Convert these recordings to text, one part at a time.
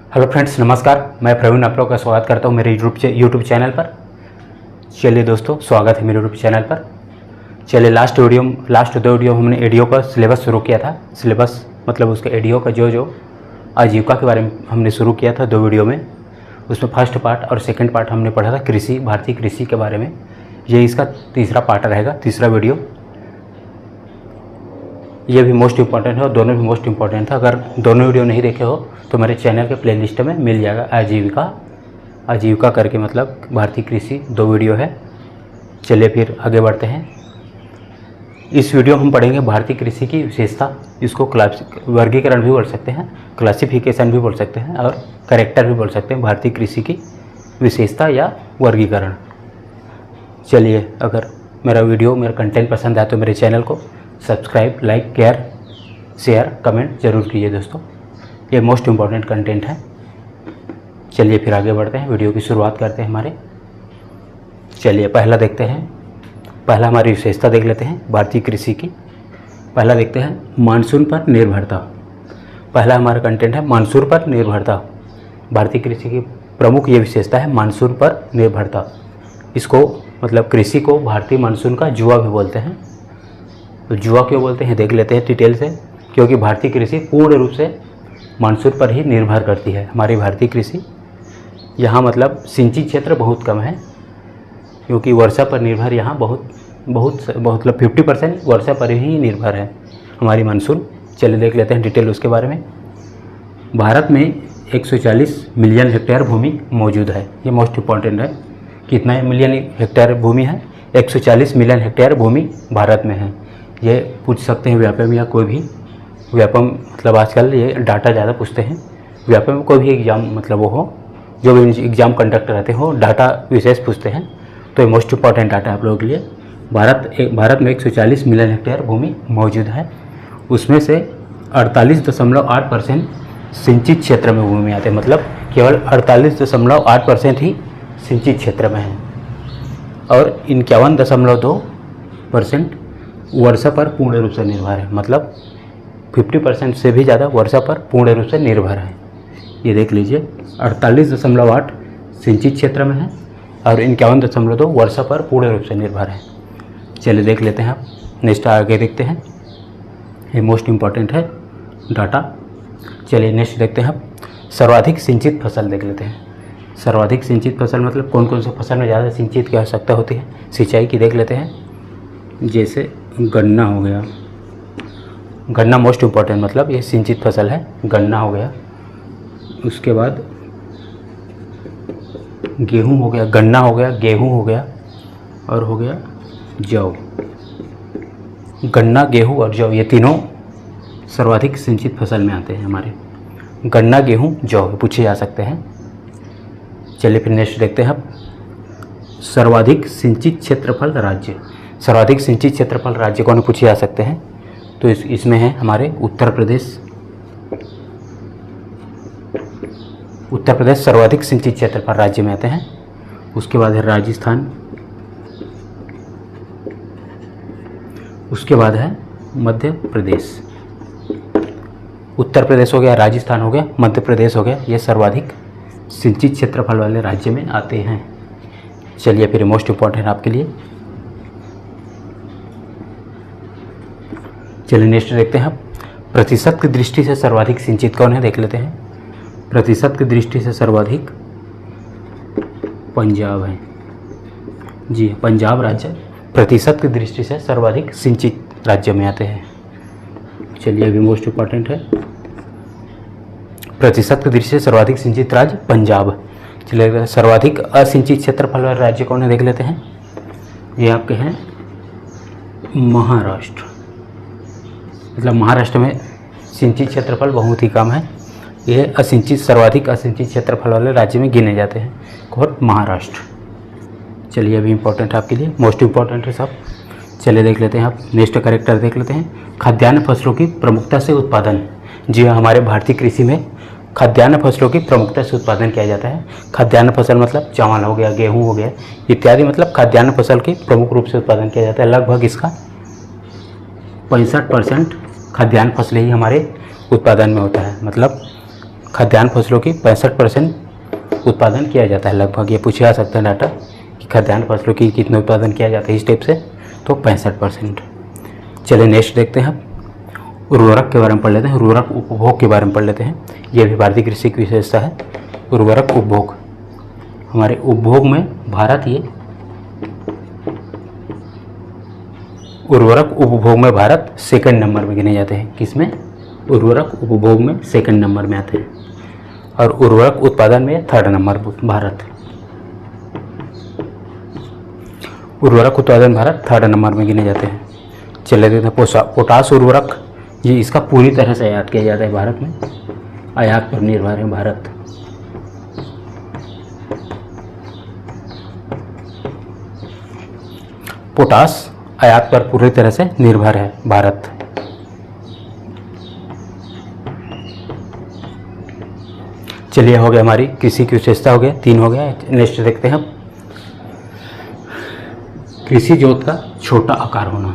Hello friends, नमस्कार। मैं प्रवीण आप लोगों का स्वागत करता हूं मेरे यूट्यूब चैनल पर। चलिए दोस्तों, स्वागत है मेरे यूट्यूब चैनल पर। चलिए लास्ट दो वीडियो हमने एडीओ का सिलेबस शुरू किया था। सिलेबस मतलब उसके एडीओ का जो आजीविका के बारे में हमने शुरू किया था 2 वीडियो में। उसमें फर्स्ट पार्ट और सेकेंड पार्ट हमने पढ़ा था कृषि, भारतीय कृषि के बारे में। ये इसका तीसरा पार्ट रहेगा, तीसरा वीडियो। ये भी मोस्ट इम्पॉर्टेंट है और दोनों भी मोस्ट इम्पॉर्टेंट था। अगर दोनों वीडियो नहीं देखे हो तो मेरे चैनल के प्लेलिस्ट में मिल जाएगा। आजीविका करके मतलब भारतीय कृषि 2 वीडियो है। चलिए फिर आगे बढ़ते हैं। इस वीडियो में हम पढ़ेंगे भारतीय कृषि की विशेषता। इसको वर्गीकरण भी बोल सकते हैं, क्लासिफिकेशन भी बोल सकते हैं और कैरेक्टर भी बोल सकते हैं। भारतीय कृषि की विशेषता या वर्गीकरण। चलिए, अगर मेरा कंटेंट पसंद आए तो मेरे चैनल को सब्सक्राइब, लाइक, शेयर, कमेंट ज़रूर कीजिए दोस्तों। ये मोस्ट इम्पॉर्टेंट कंटेंट है। चलिए फिर आगे बढ़ते हैं, वीडियो की शुरुआत करते हैं हमारे। चलिए पहला देखते हैं, पहला हमारी विशेषता देख लेते हैं भारतीय कृषि की। पहला देखते हैं मानसून पर निर्भरता। पहला हमारा कंटेंट है मानसून पर निर्भरता। भारतीय कृषि की प्रमुख ये विशेषता है मानसून पर निर्भरता। इसको मतलब कृषि को भारतीय मानसून का जुआ भी बोलते हैं। तो जुआ क्यों बोलते हैं देख लेते हैं डिटेल से। क्योंकि भारतीय कृषि पूर्ण रूप से मानसून पर ही निर्भर करती है। हमारी भारतीय कृषि यहाँ मतलब सिंचित क्षेत्र बहुत कम है, क्योंकि वर्षा पर निर्भर यहाँ बहुत मतलब 50% वर्षा पर ही निर्भर है हमारी मानसून। चलिए देख लेते हैं डिटेल उसके बारे में। भारत में 140 मिलियन हेक्टेयर भूमि मौजूद है। ये मोस्ट इम्पॉर्टेंट है। कितना मिलियन हेक्टेयर भूमि है? 140 मिलियन हेक्टेयर भूमि भारत में है। ये पूछ सकते हैं व्यापम या कोई भी व्यापम, मतलब आजकल ये डाटा ज़्यादा पूछते हैं। व्यापम में कोई भी एग्ज़ाम मतलब वो हो, जो भी एग्ज़ाम कंडक्ट रहते हो, डाटा विशेष पूछते हैं। तो ये मोस्ट इम्पॉर्टेंट डाटा है आप लोगों के लिए। भारत में 140 मिलियन हेक्टेयर भूमि मौजूद है। उसमें से 48.8% सिंचित क्षेत्र में भूमि आते हैं। मतलब केवल 48.8% ही सिंचित क्षेत्र में है और 51.2% वर्षा पर पूर्ण रूप से निर्भर है। मतलब 50% से भी ज़्यादा वर्षा पर पूर्ण रूप से निर्भर है। ये देख लीजिए, 48.8 सिंचित क्षेत्र में है और 51.2 वर्षा पर पूर्ण रूप से निर्भर है। चलिए देख लेते हैं आप, नेक्स्ट आगे देखते हैं। ये मोस्ट इम्पॉर्टेंट है डाटा। चलिए नेक्स्ट देखते हैं आप, सर्वाधिक सिंचित फसल देख लेते हैं। सर्वाधिक सिंचित फसल मतलब कौन कौन से फसल में ज़्यादा सिंचित की आवश्यकता होती है, सिंचाई की देख लेते हैं। जैसे गन्ना हो गया, गन्ना मोस्ट इम्पॉर्टेंट मतलब ये सिंचित फसल है। गन्ना हो गया, उसके बाद गेहूं हो गया, गन्ना हो गया, गेहूं हो गया और हो गया जौ। गन्ना, गेहूं और जौ ये तीनों सर्वाधिक सिंचित फसल में आते हैं हमारे। गन्ना, गेहूं, जौ पूछे जा सकते हैं। चलिए फिर नेक्स्ट देखते हैं अब, सर्वाधिक सिंचित क्षेत्रफल राज्य। सर्वाधिक सिंचित क्षेत्रफल राज्य कौन पूछे जा सकते हैं? तो इसमें है हमारे उत्तर प्रदेश। उत्तर प्रदेश सर्वाधिक सिंचित क्षेत्रफल राज्य में आते हैं। उसके बाद है राजस्थान, उसके बाद है मध्य प्रदेश। उत्तर प्रदेश हो गया, राजस्थान हो गया, मध्य प्रदेश हो गया, ये सर्वाधिक सिंचित क्षेत्रफल वाले राज्य में आते हैं। चलिए फिर मोस्ट इम्पॉर्टेंट आपके लिए। चलिए नेक्स्ट देखते हैं, प्रतिशत की दृष्टि से सर्वाधिक सिंचित कौन है देख लेते हैं। प्रतिशत की दृष्टि से सर्वाधिक पंजाब है। जी, पंजाब राज्य प्रतिशत की दृष्टि से सर्वाधिक सिंचित राज्य में आते हैं। चलिए अभी मोस्ट इम्पॉर्टेंट है, प्रतिशत की दृष्टि से सर्वाधिक सिंचित राज्य पंजाब। चलिए सर्वाधिक असिंचित क्षेत्रफल वाले राज्य कौन है देख लेते हैं। ये आपके हैं महाराष्ट्र। मतलब महाराष्ट्र में सिंचित क्षेत्रफल बहुत ही कम है। ये सर्वाधिक असिंचित क्षेत्रफल वाले राज्य में गिने जाते हैं, और महाराष्ट्र। चलिए अभी इम्पोर्टेंट है आपके लिए, मोस्ट इम्पॉर्टेंट है सब। चलिए देख लेते हैं आप, नेक्स्ट कैरेक्टर देख लेते हैं, खाद्यान्न फसलों की प्रमुखता से उत्पादन। जी हाँ, हमारे भारतीय कृषि में खाद्यान्न फसलों की प्रमुखता से उत्पादन किया जाता है। खाद्यान्न फसल मतलब चावल हो गया, गेहूँ हो गया इत्यादि, मतलब खाद्यान्न फसल की प्रमुख रूप से उत्पादन किया जाता है। लगभग इसका 65% खाद्यान्न फसलें ही हमारे उत्पादन में होता है। मतलब खाद्यान्न फसलों की 65% उत्पादन किया जाता है लगभग। ये पूछा जा सकता है डाटा कि खाद्यान्न फसलों की कितना उत्पादन किया जाता है इस टाइप से, तो 65%। चलिए नेक्स्ट देखते हैं, उर्वरक के बारे में पढ़ लेते हैं। उर्वरक उपभोग के बारे में पढ़ लेते हैं। यह भी भारतीय कृषि की विशेषता है, उर्वरक उपभोग। हमारे उपभोग में भारत, ये उर्वरक उपभोग में भारत सेकंड नंबर में गिने जाते हैं। किसमें? उर्वरक उपभोग में सेकंड नंबर में आते हैं। और उर्वरक उत्पादन में थर्ड नंबर भारत। उर्वरक उत्पादन भारत थर्ड नंबर में गिने जाते हैं। चले देखते हैं पोटास उर्वरक, ये इसका पूरी तरह से आयात किया जाता है भारत में, आयात पर निर्भर है भारत। पोटास आयात पर पूरी तरह से निर्भर है भारत। चलिए हो गया, हमारी कृषि की विशेषता हो गया, 3 हो गया। नेक्स्ट देखते हैं हम, कृषि जोत का छोटा आकार होना।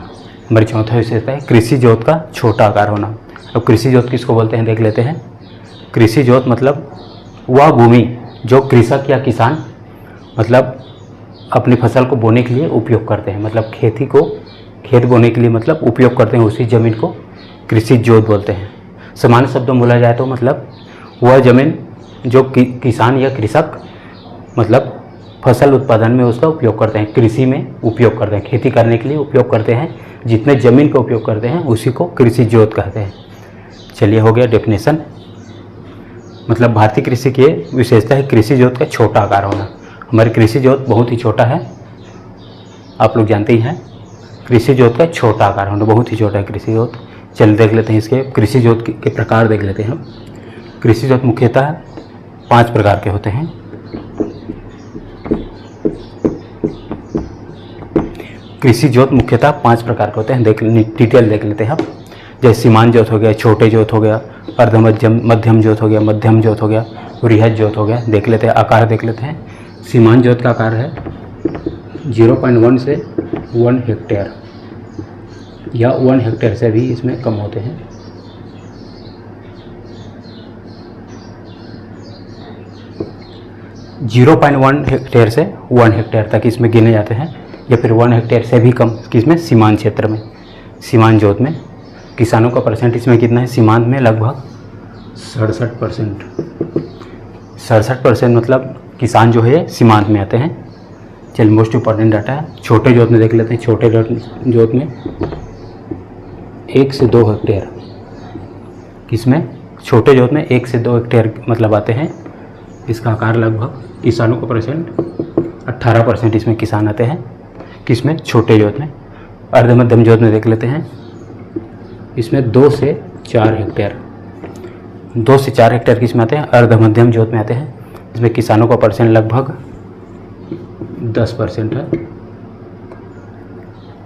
हमारी चौथा विशेषता है कृषि जोत का छोटा आकार होना। अब कृषि जोत किसको बोलते हैं देख लेते हैं। कृषि जोत मतलब वह भूमि जो कृषक या किसान मतलब अपनी फसल को बोने के लिए उपयोग करते हैं, मतलब खेती को, खेत बोने के लिए मतलब उपयोग करते हैं, उसी ज़मीन को कृषि जोत बोलते हैं। सामान्य शब्दों में बोला जाए तो मतलब वह ज़मीन जो किसान या कृषक मतलब फसल उत्पादन में उसका उपयोग करते हैं, कृषि में उपयोग करते हैं, खेती करने के लिए उपयोग करते हैं, जितने ज़मीन का उपयोग करते हैं उसी को कृषि जोत कहते हैं। चलिए हो गया डेफिनेशन। मतलब भारतीय कृषि की विशेषता है कृषि जोत का छोटा आकार होना। हमारी कृषि जोत बहुत ही छोटा है, आप लोग जानते ही हैं। कृषि जोत का छोटा आकार होना, बहुत ही छोटा है कृषि जोत। चलिए देख लेते हैं इसके कृषि जोत के प्रकार देख लेते हैं हम। कृषि जोत मुख्यतः 5 प्रकार के होते हैं। कृषि जोत मुख्यतः 5 प्रकार के होते हैं, डिटेल देख लेते हैं हम। जैसे सीमांत जोत हो गया, छोटे जोत हो गया, अर्ध मध्यम जोत हो गया, मध्यम जोत हो गया, वृहद जोत हो गया। देख लेते हैं, आकार देख लेते हैं। सीमांत जोत का आकार है 0.1 से 1 हेक्टेयर या 1 हेक्टेयर से भी इसमें कम होते हैं। जीरो 0.1 हेक्टेयर से 1 हेक्टेयर तक इसमें गिने जाते हैं, या फिर 1 हेक्टेयर से भी कम किसमें? सीमांत क्षेत्र में। सीमांत जोत में किसानों का परसेंट इसमें कितना है? सीमांत में लगभग 67%। 67% मतलब किसान जो है सीमांत में आते हैं। चलिए मोस्ट इम्पॉर्टेंट डाटा है। छोटे जोत में देख लेते हैं। छोटे जोत में 1 से 2 हेक्टेयर, किसमें? छोटे जोत में 1 से 2 हेक्टेयर मतलब आते हैं। इसका आकार लगभग किसानों का परसेंट 18% इसमें किसान आते हैं। किसमें? छोटे जोत में। अर्ध मध्यम जोत में देख लेते हैं। इसमें 2 से 4 हेक्टेयर, 2 से 4 हेक्टेयर किसमें आते हैं? अर्ध मध्यम जोत में आते हैं। इसमें किसानों का परसेंट लगभग 10% है।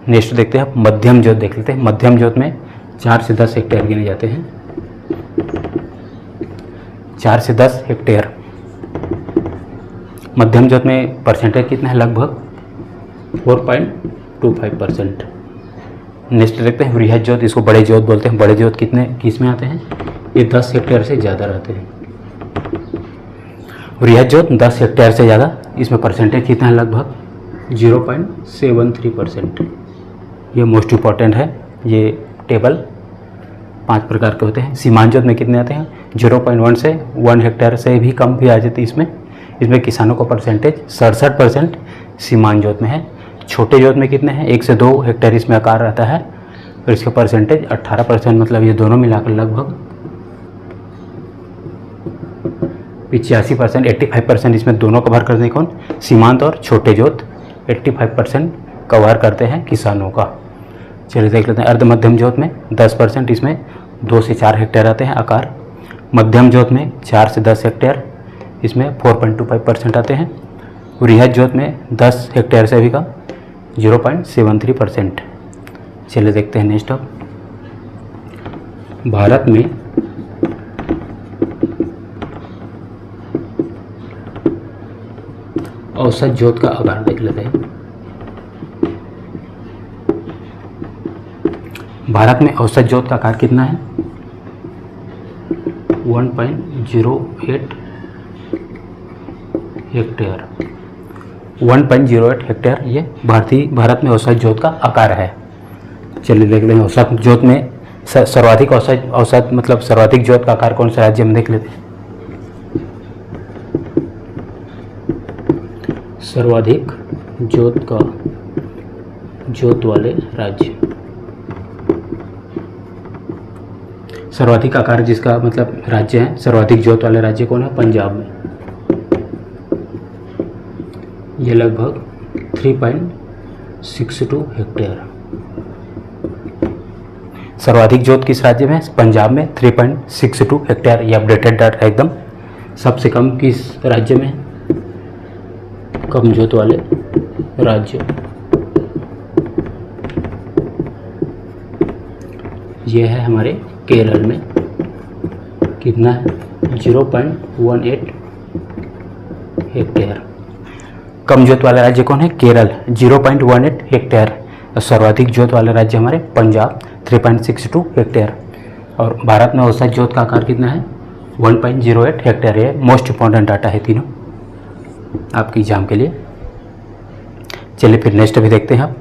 नेक्स्ट देखते हैं मध्यम जोत देख लेते हैं। मध्यम जोत में 4 से 10 हेक्टेयर गिने जाते हैं। 4 से 10 हेक्टेयर मध्यम जोत में परसेंटेज कितना है? लगभग 4.25%। नेक्स्ट देखते हैं वृहद जोत, इसको बड़े जोत बोलते हैं। बड़े जोत किस में आते हैं? ये 10 हेक्टेयर से ज़्यादा रहते हैं। वृहद जोत 10 हेक्टेयर से ज़्यादा, इसमें परसेंटेज कितना है? लगभग 0.73%। ये मोस्ट इम्पॉर्टेंट है। ये टेबल 5 प्रकार के होते हैं। सीमांत जोत में कितने आते हैं? 0.1 से 1 हेक्टेयर से भी कम भी आ जाती है इसमें किसानों का परसेंटेज 67% सीमांत जोत में है। छोटे जोत में कितने हैं? 1 से 2 हेक्टेयर इसमें आकार रहता है और इसका परसेंटेज 18%। मतलब ये दोनों मिलाकर लगभग 85%, 85% इसमें दोनों कवर करते हैं। कौन? सीमांत और छोटे जोत 85% कवर करते हैं किसानों का। चलिए देख लेते हैं अर्ध मध्यम जोत में 10%, इसमें 2 से 4 हेक्टेयर आते हैं आकार। मध्यम जोत में 4 से 10 हेक्टेयर, इसमें 4.25% आते हैं। वृहद जोत में 10 हेक्टेयर से भी कम, 0.73%। चलिए देखते हैं नेक्स्ट। अब भारत में औसत जोत का आकार देख लेते हैं। भारत में औसत जोत का आकार कितना है? 1.08 हेक्टेयर। 1.08 हेक्टेयर ये भारत में औसत जोत का आकार है। चलिए देख लें औसत जोत में सर्वाधिक औसत मतलब सर्वाधिक जोत का आकार कौन सा राज्य में देख लेते हैं। सर्वाधिक जोत वाले राज्य, सर्वाधिक आकार जिसका मतलब राज्य है, सर्वाधिक जोत वाले राज्य कौन है? पंजाब में। ये लगभग 3.62 हेक्टेयर। सर्वाधिक जोत किस राज्य में? पंजाब में 3.62 हेक्टेयर। ये अपडेटेड डाटा एकदम। सबसे कम किस राज्य में? कम जोत वाले राज्य, ये है हमारे केरल में। कितना है? 0.18 हेक्टेयर। कम जोत वाला राज्य कौन है? केरल, 0.18 हेक्टेयर। और सर्वाधिक जोत वाला राज्य हमारे पंजाब, 3.62 हेक्टेयर। और भारत में औसत जोत का आकार कितना है? 1.08 हेक्टेयर। ये मोस्ट इंपॉर्टेंट डाटा है तीनों आपकी एग्जाम के लिए। चलिए फिर नेक्स्ट अभी देखते हैं आप।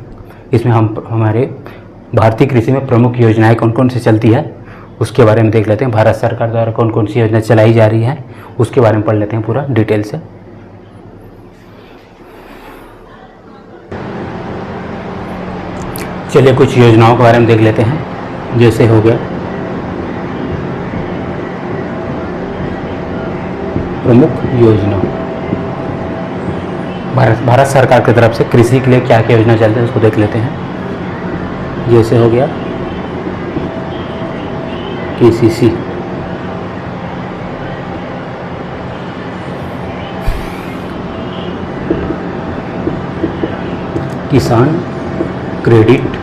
इसमें हम हमारे भारतीय कृषि में प्रमुख योजनाएं कौन कौन सी चलती है उसके बारे में देख लेते हैं। भारत सरकार द्वारा कौन कौन सी योजना चलाई जा रही है उसके बारे में पढ़ लेते हैं पूरा डिटेल से। चलिए कुछ योजनाओं के बारे में देख लेते हैं। जैसे हो गया प्रमुख योजना, भारत सरकार की तरफ से कृषि के लिए क्या क्या योजना चलती है उसको देख लेते हैं। जैसे हो गया KCC, किसान क्रेडिट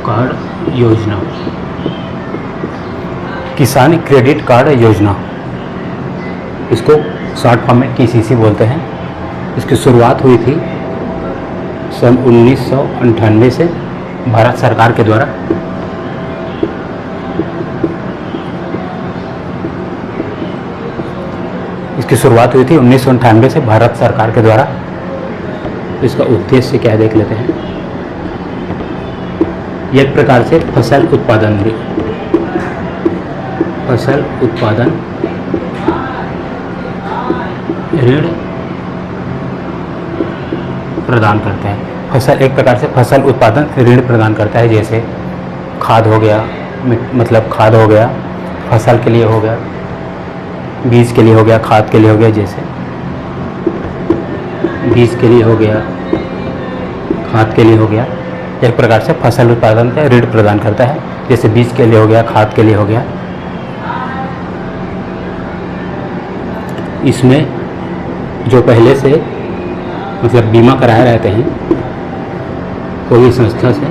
कार्ड योजना, किसान क्रेडिट कार्ड योजना, इसको शॉर्ट फॉर्म में KCC बोलते हैं। इसकी शुरुआत हुई थी सन 1998 से भारत सरकार के द्वारा। इसकी शुरुआत हुई थी 1998 से भारत सरकार के द्वारा। इसका उद्देश्य क्या है देख लेते हैं। एक प्रकार से फसल उत्पादन ऋण प्रदान करते हैं। एक प्रकार से फसल उत्पादन ऋण प्रदान करता है। जैसे खाद हो गया, मतलब खाद हो गया, फसल के लिए हो गया, बीज के लिए हो गया, खाद के लिए हो गया। जैसे बीज के लिए हो गया, खाद के लिए हो गया। एक प्रकार से फसल उत्पादन का ऋण प्रदान करता है। जैसे बीज के लिए हो गया, खाद के लिए हो गया। इसमें जो पहले से मतलब बीमा कराए रहते हैं कोई संस्था से,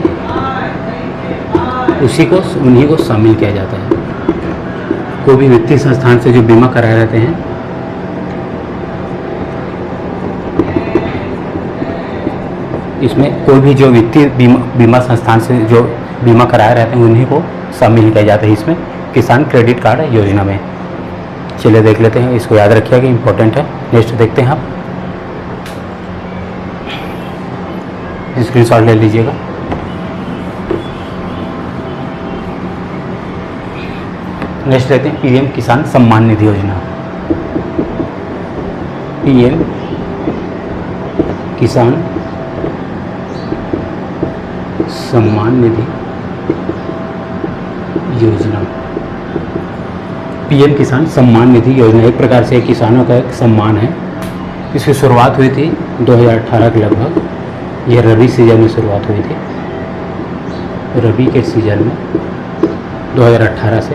उन्हीं को शामिल किया जाता है। कोई भी वित्तीय संस्थान से जो बीमा कराए रहते हैं इसमें कोई भी जो वित्तीय बीमा संस्थान से जो बीमा कराए रहते हैं उन्हीं को शामिल किया जाता है इसमें, किसान क्रेडिट कार्ड योजना में। चलिए देख लेते हैं, इसको याद रखिएगा, इम्पोर्टेंट है। नेक्स्ट देखते हैं आप, स्क्रीनशॉट ले लीजिएगा। नेक्स्ट देखते हैं PM किसान सम्मान निधि योजना। PM किसान सम्मान निधि योजना। PM किसान सम्मान निधि योजना एक प्रकार से किसानों का एक सम्मान है। इसकी शुरुआत हुई थी 2018 के लगभग। यह रबी सीजन में शुरुआत हुई थी, रबी के सीजन में 2018 से।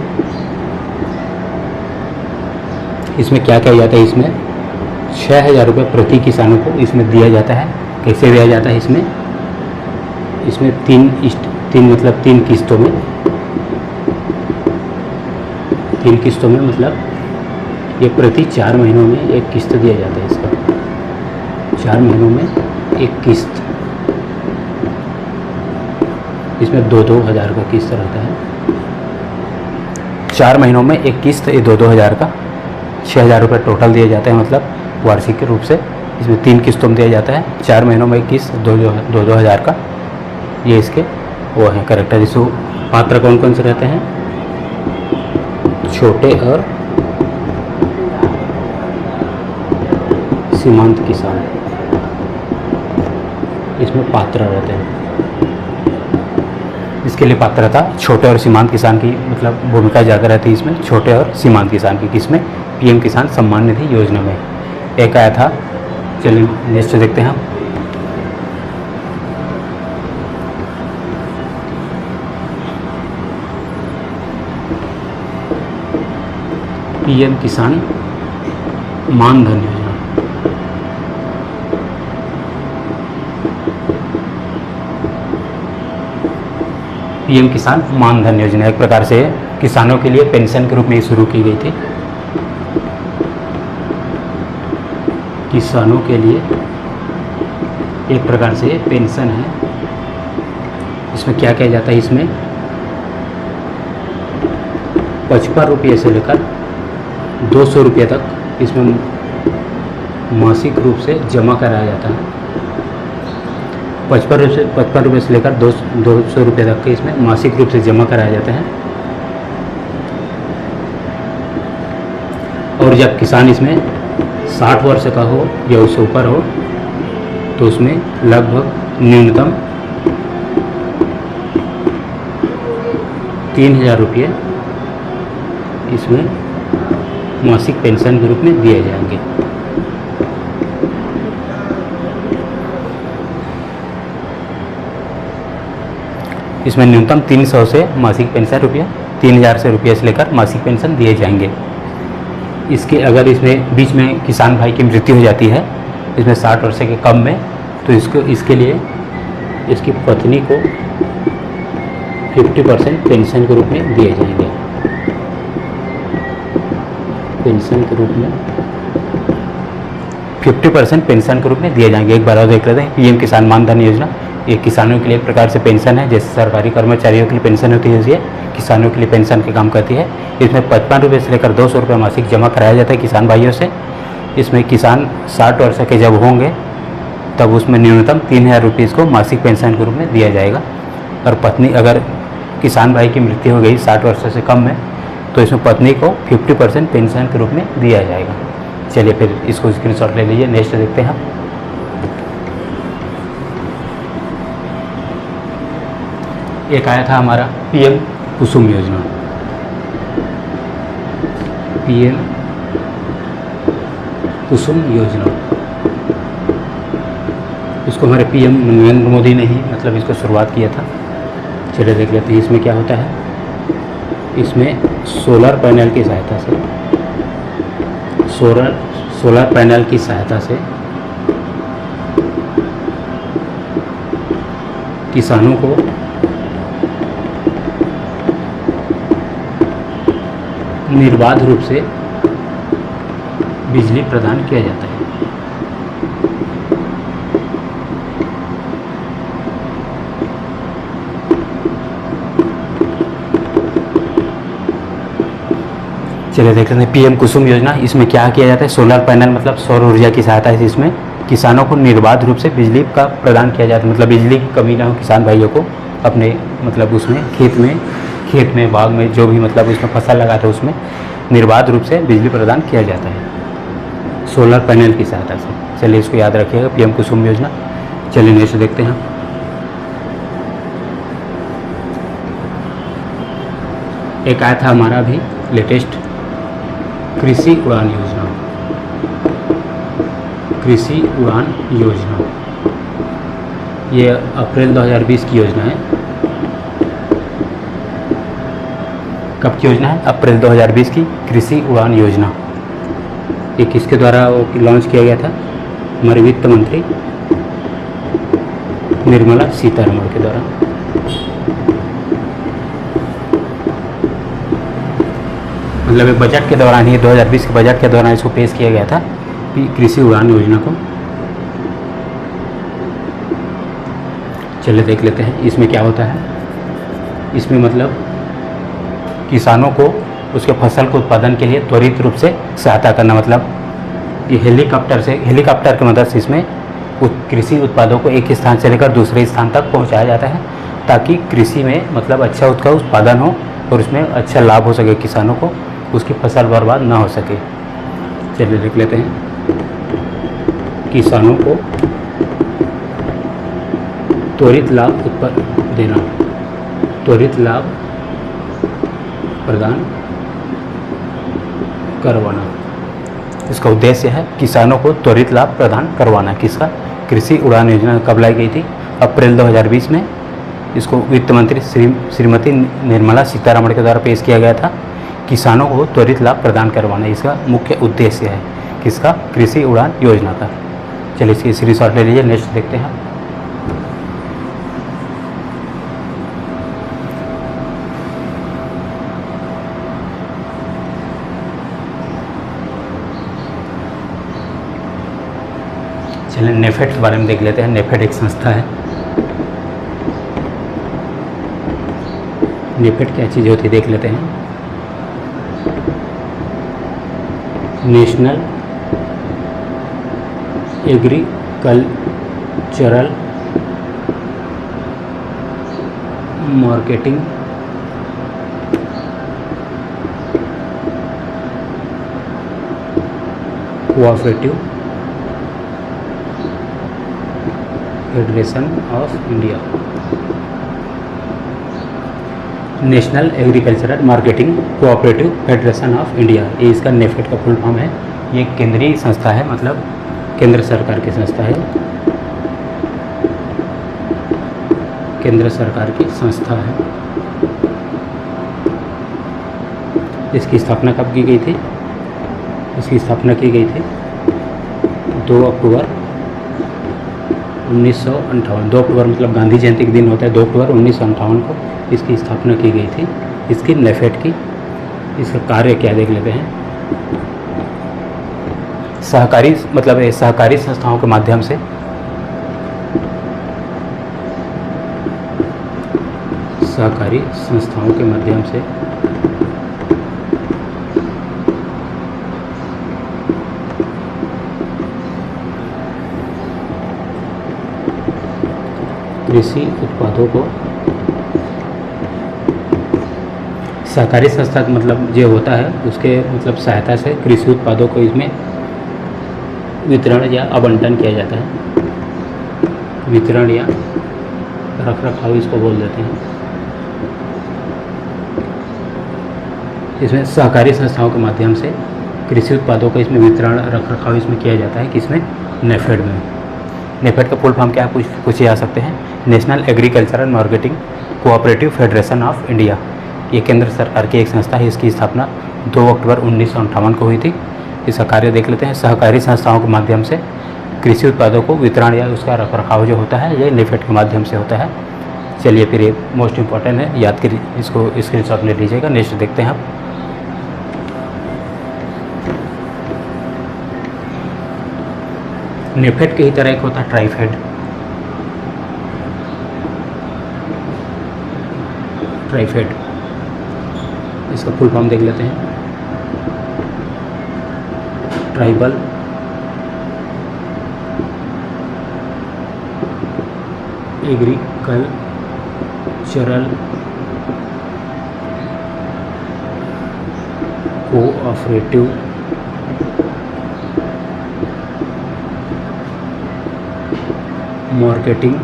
इसमें क्या किया जाता है? इसमें 6,000 रुपये प्रति किसानों को इसमें दिया जाता है। कैसे दिया जाता है? इसमें तीन किस्तों में, 3 किस्तों में, मतलब ये प्रति 4 महीनों में एक किस्त दिया जाता है इसका। 4 महीनों में एक किस्त। इसमें 2-2 हज़ार का किस्त रहता है। 4 महीनों में एक किस्त 2-2 हज़ार का 6,000 रुपये टोटल दिए जाते हैं, मतलब वार्षिक रूप से। इसमें 3 किस्तों में दिया जाता है, 4 महीनों में एक किस्त 2-2 हज़ार का। ये इसके वो हैं कैरेक्टर। इसको पात्र कौन कौन से रहते हैं? छोटे और सीमांत किसान इसमें पात्र रहते हैं। इसके लिए पात्रता छोटे और सीमांत किसान की मतलब भूमिका ज़्यादा रहती है इसमें, छोटे और सीमांत किसान की। किसमें? पीएम किसान सम्मान निधि योजना में एक आया था। चलिए नेक्स्ट देखते हैं हम। पीएम किसान मानधन योजना। पीएम किसान मानधन योजना एक प्रकार से किसानों के लिए पेंशन के रूप में शुरू की गई थी। किसानों के लिए एक प्रकार से पेंशन है। इसमें क्या किया जाता है? इसमें 55 रुपये से लेकर 200 रुपये तक इसमें मासिक रूप से जमा कराया जाता है। 55 रुपये से लेकर 200 रुपये तक के इसमें मासिक रूप से जमा कराया जाता है। और जब किसान इसमें 60 वर्ष का हो या उससे ऊपर हो तो उसमें लगभग न्यूनतम 3,000 रुपये इसमें मासिक पेंशन के रूप में दिए जाएंगे। इसमें न्यूनतम 300 से मासिक पेंशन रुपया 3,000 से रुपये से लेकर मासिक पेंशन दिए जाएंगे। इसके अगर इसमें बीच में किसान भाई की मृत्यु हो जाती है इसमें 60 वर्ष के कम में, तो इसके लिए इसकी पत्नी को 50% पेंशन के रूप में दिए जाएंगे। पेंशन के रूप में 50% पेंशन के रूप में दिए जाएंगे। एक बार और देख लेते हैं। पीएम किसान मानधन योजना ये किसानों के लिए एक प्रकार से पेंशन है, जैसे सरकारी कर्मचारियों के लिए पेंशन होती है, ये किसानों के लिए पेंशन के काम करती है। इसमें 55 रुपये से लेकर 200 रुपये मासिक जमा कराया जाता है किसान भाइयों से। इसमें किसान 60 वर्ष के जब होंगे तब उसमें न्यूनतम 3,000 रुपये इसको मासिक पेंशन के रूप में दिया जाएगा। और पत्नी अगर किसान भाई की मृत्यु हो गई 60 वर्ष से कम में तो इसमें पत्नी को 50% पेंशन के रूप में दिया जाएगा। चलिए फिर इसको स्क्रीनशॉट ले लीजिए। नेक्स्ट देखते हैं। एक आया था हमारा पीएम कुसुम योजना। पीएम कुसुम योजना इसको हमारे पीएम नरेंद्र मोदी ने ही मतलब इसको शुरुआत किया था। चलिए देख लेते हैं इसमें क्या होता है। इसमें सोलर पैनल की सहायता से सोलर पैनल की सहायता से किसानों को निर्बाध रूप से बिजली प्रदान किया जाता है। चलिए देखते हैं पीएम कुसुम योजना। इसमें क्या किया जाता है? सोलर पैनल मतलब सौर ऊर्जा की सहायता से इसमें किसानों को निर्बाध रूप से बिजली का प्रदान किया जाता है। मतलब बिजली की कमी ना हो किसान भाइयों को अपने मतलब उसमें खेत में बाग में जो भी मतलब उसमें फसल लगाते हैं उसमें निर्बाध रूप से बिजली प्रदान किया जाता है सोलर पैनल की सहायता से। चलिए इसको याद रखिएगा पीएम कुसुम योजना। चलिए नेक्स्ट देखते हैं। एक आया था हमारा भी लेटेस्ट कृषि उड़ान योजना। कृषि उड़ान योजना ये अप्रैल 2020 की योजना है। कब की योजना है? अप्रैल 2020 की कृषि उड़ान योजना। ये किसके द्वारा लॉन्च किया गया था? हमारे वित्त मंत्री निर्मला सीतारमण के द्वारा। मतलब बजट के दौरान ही 2020 के बजट के दौरान इसको पेश किया गया था कृषि उड़ान योजना को। चलिए देख लेते हैं इसमें क्या होता है। इसमें मतलब किसानों को उसके फसल के उत्पादन के लिए त्वरित रूप से सहायता करना, मतलब ये हेलीकॉप्टर की मदद से इसमें कृषि उत्पादों को एक स्थान से लेकर दूसरे स्थान तक पहुंचाया जाता है, ताकि कृषि में मतलब अच्छा उसका उत्पादन हो और उसमें अच्छा लाभ हो सके किसानों को, उसकी फसल बर्बाद ना हो सके। चलिए लिख लेते हैं, किसानों को त्वरित लाभ देना, त्वरित लाभ प्रदान करवाना। इसका उद्देश्य है किसानों को त्वरित लाभ प्रदान करवाना। किसका? कृषि उड़ान योजना कब लाई गई थी? अप्रैल 2020 में। इसको वित्त मंत्री श्रीमती निर्मला सीतारमण के द्वारा पेश किया गया था। किसानों को त्वरित लाभ प्रदान करवाना इसका मुख्य उद्देश्य है। किसका? कृषि उड़ान योजना का। चलिए इसकी स्क्रीनशॉट ले लीजिए। नेक्स्ट देखते हैं। चलिए नेफेड के बारे में देख लेते हैं। नेफेड एक संस्था है। नेफेड क्या चीज़ होती है देख लेते हैं। National agricultural marketing cooperative federation of India. National agricultural marketing cooperative federation of India, ये इसका नेफेड का फुल फॉर्म है। ये केंद्रीय संस्था है, मतलब केंद्र सरकार की संस्था है। केंद्र सरकार की संस्था है। इसकी स्थापना कब की गई थी? इसकी स्थापना की गई थी 2 अक्टूबर 1958। 2 अक्टूबर मतलब गांधी जयंती के दिन होता है। 2 अक्टूबर 1958 को इसकी स्थापना की गई थी, इसकी नेफेड की। इसका कार्य क्या देख लेते हैं। सहकारी मतलब सहकारी संस्थाओं के माध्यम से सहकारी संस्थाओं के माध्यम से कृषि उत्पादों को, सहकारी संस्था मतलब जो होता है उसके मतलब सहायता से कृषि उत्पादों को इसमें वितरण या आवंटन किया जाता है। वितरण या रख रखाव इसको बोल देते हैं। इसमें सहकारी संस्थाओं के माध्यम से कृषि उत्पादों का इसमें वितरण रख रखाव इसमें किया जाता है। किसमें? नेफेड में। नेफेड का फुल फॉर्म क्या है पूछे जा सकते हैं। National agricultural marketing cooperative federation of India. ये केंद्र सरकार की एक संस्था है। इसकी स्थापना 2 अक्टूबर 1958 को हुई थी। इसका कार्य देख लेते हैं। सहकारी संस्थाओं के माध्यम से कृषि उत्पादों को वितरण या उसका रख रखाव जो होता है ये नेफेड के माध्यम से होता है। चलिए फिर ये मोस्ट इम्पॉर्टेंट है, याद करिए, इसको स्क्रीनशॉट ले लीजिएगा। नेक्स्ट देखते हैं आप। नेफेड की ही तरह एक होता है ट्राइफेड। ट्राइफेड इसका फुल फॉर्म देख लेते हैं। Tribal agricultural cooperative marketing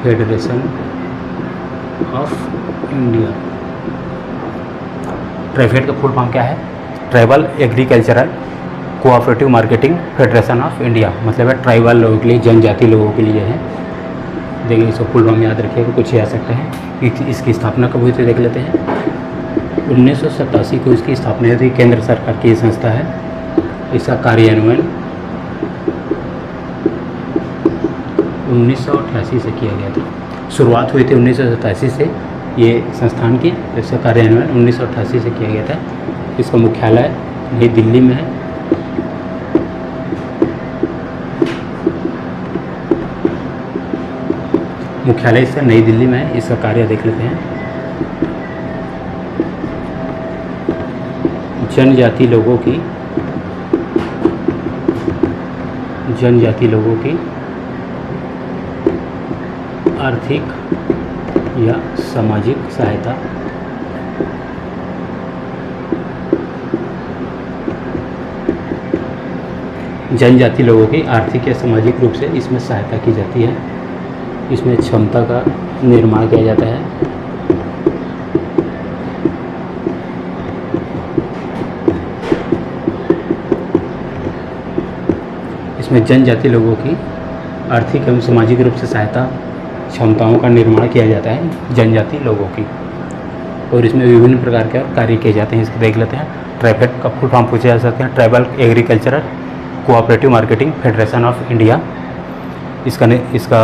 federation of India. TRIFED का फुल फॉर्म क्या है? Tribal agricultural cooperative marketing federation of India, मतलब है ट्राइबल लोगों के लिए, जनजाति लोगों के लिए है। देखिए इसको फुल फॉर्म याद रखिएगा, कुछ आ सकते हैं। इसकी स्थापना कब हुई थी देख लेते हैं। 1987 को इसकी स्थापना हुई थी। केंद्र सरकार की संस्था है। इसका कार्यान्वयन 1988 से किया गया था। शुरुआत हुई थी 1987 से ये संस्थान की। इसका कार्यान्वयन 1988 से किया गया था। इसका मुख्यालय नई दिल्ली में है। मुख्यालय इसका नई दिल्ली में है। इसका कार्य देख लेते हैं। जनजाति लोगों की आर्थिक या सामाजिक सहायता जनजाति लोगों की आर्थिक या सामाजिक रूप से इसमें सहायता की जाती है। इसमें क्षमता का निर्माण किया जाता है। इसमें जनजाति लोगों की आर्थिक एवं सामाजिक रूप से सहायता क्षमताओं का निर्माण किया जाता है जनजाति लोगों की, और इसमें विभिन्न प्रकार के कार्य किए जाते हैं। इसको देख लेते हैं। ट्राइफेड का फुल फॉर्म पूछे जा सकते हैं। Tribal agricultural cooperative marketing federation of India. इसका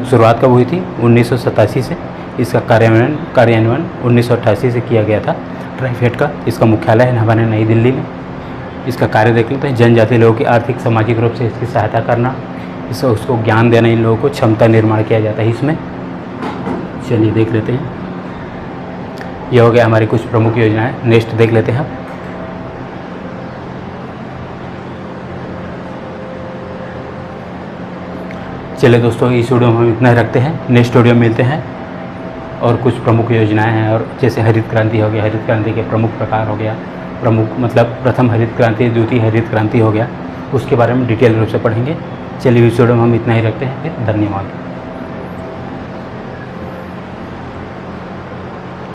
शुरुआत कब हुई थी? 1987 से। इसका कार्यान्वयन 1988 से किया गया था ट्राइफेड का। इसका मुख्यालय है हमारे नई दिल्ली में। इसका कार्य देख लेते हैं। जनजाति लोगों की आर्थिक सामाजिक रूप से इसकी सहायता करना, उसको ज्ञान देना, इन लोगों को क्षमता निर्माण किया जाता है इसमें। चलिए देख लेते हैं। यह हो गया हमारी कुछ प्रमुख योजनाएं। नेक्स्ट देख लेते हैं। चलिए दोस्तों, इस वीडियो में हम इतना ही रखते हैं। नेक्स्ट वीडियो में मिलते हैं। और कुछ प्रमुख योजनाएं हैं, और जैसे हरित क्रांति हो गया, हरित क्रांति के प्रमुख प्रकार हो गया, प्रथम हरित क्रांति, द्वितीय हरित क्रांति हो गया, उसके बारे में डिटेल रूप से पढ़ेंगे। चलिए इस वीडियो में हम इतना ही रखते हैं। फिर धन्यवाद।